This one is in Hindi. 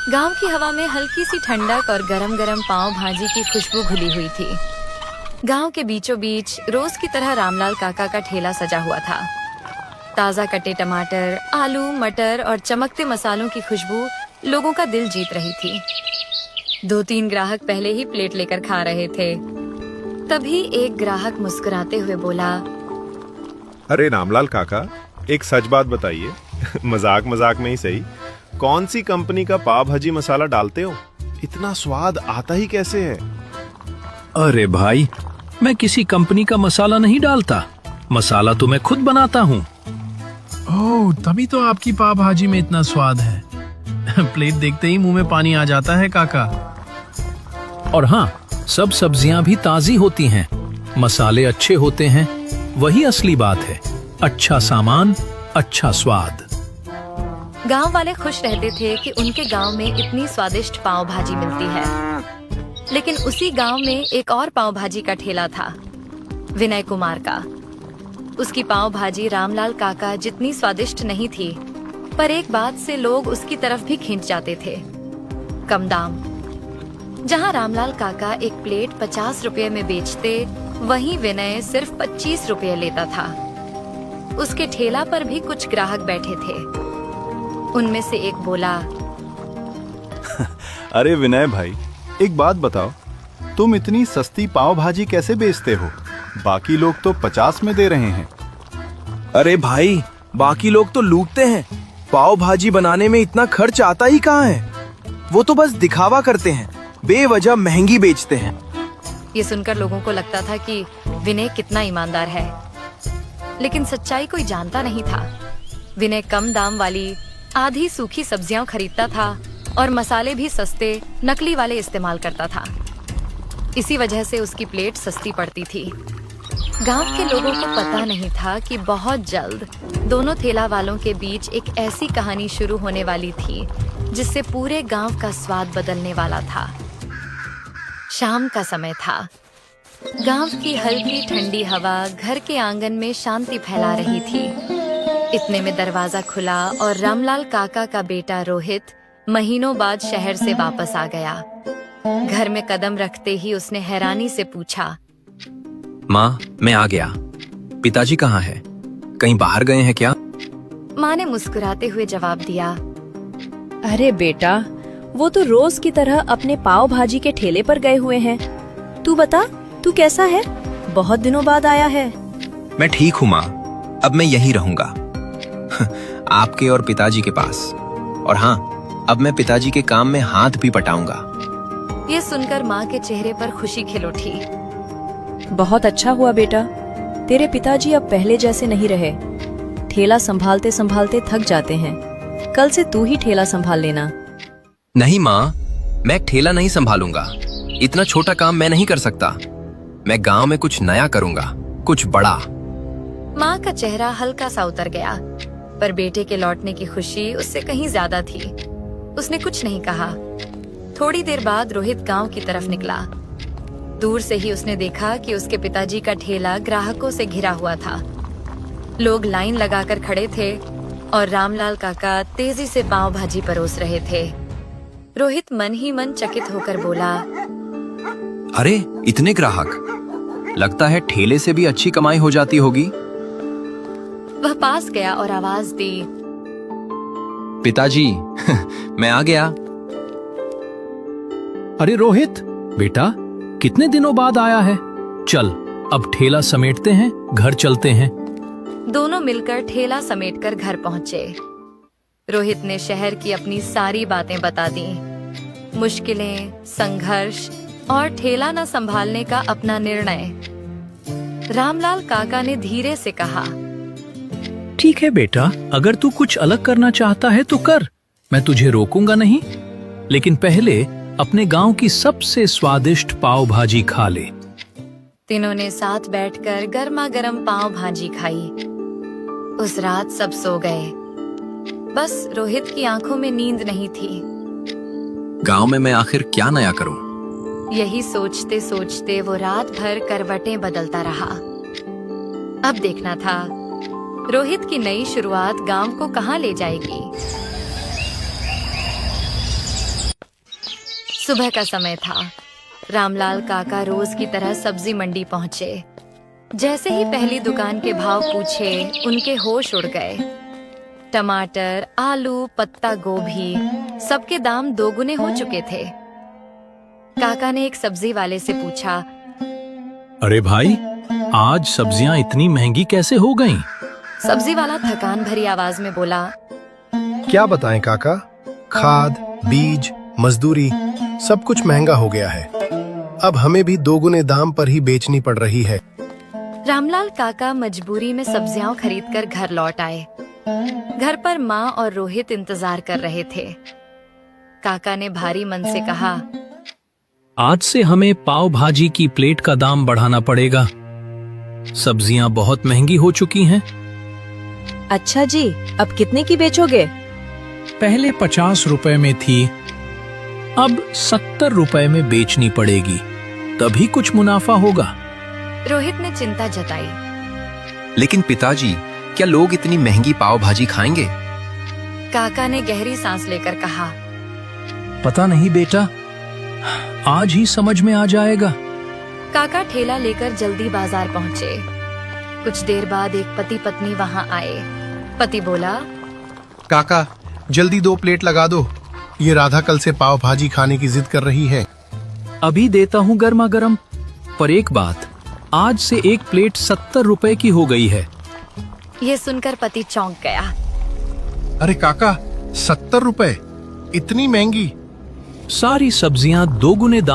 गांव की हवा में हल्की सी ठंडक और गरम गरम पाव भाजी की खुशबू घुली हुई थी। गांव के बीचों बीच रोज की तरह रामलाल काका का ठेला सजा हुआ था। ताजा कटे टमाटर, आलू, मटर और चमकते मसालों की खुशबू लोगों का दिल जीत रही थी। 2-3 ग्राहक पहले ही प्लेट लेकर खा रहे थे। तभी एक ग्राहक मुस्कुराते हुए बोला, अरे रामलाल काका, एक सच बात बताइए। मजाक मजाक में ही सही, कौन सी कंपनी का पाव भाजी मसाला डालते हो? इतना स्वाद आता ही कैसे है? अरे भाई, मैं किसी कंपनी का मसाला नहीं डालता। मसाला तो मैं खुद बनाता हूँ। ओह, तभी तो आपकी पाव भाजी में इतना स्वाद है। प्लेट देखते ही मुंह में पानी आ जाता है काका। और हाँ, सब सब्जियां भी ताजी होती हैं, मसाले अच्छे होते हैं, वही असली बात है। अच्छा सामान, अच्छा स्वाद। गांव वाले खुश रहते थे कि उनके गांव में इतनी स्वादिष्ट पाव भाजी मिलती है। लेकिन उसी गांव में एक और पाव भाजी का ठेला था, विनय कुमार का। उसकी पाव भाजी रामलाल काका जितनी स्वादिष्ट नहीं थी, पर एक बात से लोग उसकी तरफ भी खींच जाते थे, कम दाम। जहां रामलाल काका एक प्लेट 50 रुपए में बेचते, वहीं विनय सिर्फ 25 रुपए लेता था। उसके ठेला पर भी कुछ ग्राहक बैठे थे। उनमें से एक बोला, अरे विनय भाई, एक बात बताओ, तुम इतनी सस्ती पाव भाजी कैसे बेचते हो? बाकी लोग तो 50 में दे रहे हैं। अरे भाई, बाकी लोग तो लूटते हैं। पाव भाजी बनाने में इतना खर्च आता ही कहाँ है? वो तो बस दिखावा करते हैं, बेवजह महंगी बेचते हैं। ये सुनकर लोगों को लगता था कि विनय कितना ईमानदार है, लेकिन सच्चाई कोई जानता नहीं था। विनय कम दाम वाली आधी सूखी सब्जियां खरीदता था और मसाले भी सस्ते नकली वाले इस्तेमाल करता था। इसी वजह से उसकी प्लेट सस्ती पड़ती थी। गांव के लोगों को पता नहीं था कि बहुत जल्द दोनों ठेला वालों के बीच एक ऐसी कहानी शुरू होने वाली थी जिससे पूरे गांव का स्वाद बदलने वाला था। शाम का समय था। गांव की हल्की ठंडी हवा घर के आंगन में शांति फैला रही थी। इतने में दरवाजा खुला और रामलाल काका का बेटा रोहित महीनों बाद शहर से वापस आ गया। घर में कदम रखते ही उसने हैरानी से पूछा, माँ, मैं आ गया। पिताजी कहाँ हैं? कहीं बाहर गए हैं क्या? माँ ने मुस्कुराते हुए जवाब दिया, अरे बेटा, वो तो रोज की तरह अपने पाव भाजी के ठेले पर गए हुए हैं। तू बता, तू कैसा है? बहुत दिनों बाद आया है। मैं ठीक हूँ माँ, अब मैं यहीं रहूंगा। आपके और पिताजी के पास। और हाँ, अब मैं पिताजी के काम में हाथ भी बटाऊंगा। ये सुनकर माँ के चेहरे पर खुशी खिल उठी। बहुत अच्छा हुआ बेटा, तेरे पिताजी अब पहले जैसे नहीं रहे। ठेला संभालते संभालते थक जाते हैं। कल से तू ही ठेला संभाल लेना। नहीं माँ, मैं ठेला नहीं संभालूंगा। इतना छोटा काम मैं नहीं कर सकता। मैं गांव में कुछ नया करूंगा, कुछ बड़ा। माँ का चेहरा हल्का सा उतर गया, पर बेटे के लौटने की खुशी उससे कहीं ज्यादा थी। उसने कुछ नहीं कहा। थोड़ी देर बाद रोहित गांव की तरफ निकला। दूर से ही उसने देखा कि उसके पिताजी का ठेला ग्राहकों से घिरा हुआ था। लोग लाइन लगाकर खड़े थे और रामलाल काका तेजी से पाव भाजी परोस रहे थे। रोहित मन ही मन चकित होकर बोला, अरे इतने ग्राहक, लगता है ठेले से भी अच्छी कमाई हो जाती होगी। वह पास गया और आवाज दी, पिताजी, मैं आ गया। अरे रोहित बेटा, कितने दिनों बाद आया है। चल, अब ठेला समेटते हैं, घर चलते हैं। दोनों मिलकर ठेला समेटकर घर पहुंचे। रोहित ने शहर की अपनी सारी बातें बता दी, मुश्किलें, संघर्ष और ठेला न संभालने का अपना निर्णय। रामलाल काका ने धीरे से कहा, ठीक है बेटा, अगर तू कुछ अलग करना चाहता है तो कर, मैं तुझे रोकूंगा नहीं। लेकिन पहले अपने गांव की सबसे स्वादिष्ट पाव भाजी खा ले। तीनों ने साथ बैठकर गर्मा गर्म पाव भाजी खाई। उस रात सब सो गए। बस रोहित की आंखों में नींद नहीं थी। गांव में मैं आखिर क्या नया करूं? यही सोचते सोचते वो रात भर करवटें बदलता रहा। अब देखना था रोहित की नई शुरुआत गांव को कहां ले जाएगी। सुबह का समय था। रामलाल काका रोज की तरह सब्जी मंडी पहुंचे। जैसे ही पहली दुकान के भाव पूछे, उनके होश उड़ गए। टमाटर, आलू, पत्ता गोभी, सबके दाम दोगुने हो चुके थे। काका ने एक सब्जी वाले से पूछा, अरे भाई, आज सब्जियां इतनी महंगी कैसे हो गईं? सब्जी वाला थकान भरी आवाज में बोला, क्या बताएं काका, खाद, बीज, मजदूरी सब कुछ महंगा हो गया है। अब हमें भी दोगुने दाम पर ही बेचनी पड़ रही है। रामलाल काका मजबूरी में सब्जियां खरीदकर घर लौट आए। घर पर माँ और रोहित इंतजार कर रहे थे। काका ने भारी मन से कहा, आज से हमें पाव भाजी की प्लेट का दाम बढ़ाना पड़ेगा। सब्जियां बहुत महंगी हो चुकी हैं। अच्छा जी, अब कितने की बेचोगे? पहले 50 रुपए में थी, अब 70 रुपए में बेचनी पड़ेगी, तभी कुछ मुनाफा होगा। रोहित ने चिंता जताई। लेकिन पिताजी, क्या लोग इतनी महंगी पाव भाजी खाएंगे? काका ने गहरी सांस लेकर कहा, पता नहीं बेटा, आज ही समझ में आ जाएगा। काका ठेला लेकर जल्दी बाजार पहुंचे। कुछ देर बाद एक पति पत्नी वहां आए। पति बोला, काका जल्दी 2 प्लेट लगा दो, ये राधा कल से पाव भाजी खाने की जिद कर रही है। अभी देता हूँ गर्मा गर्म। पर एक बात, आज से एक प्लेट 70 रुपए की हो गई है। ये सुनकर पति चौंक गया। अरे काका, 70 रुपए, इतनी महंगी? सारी सब्जियां दोगुने दाम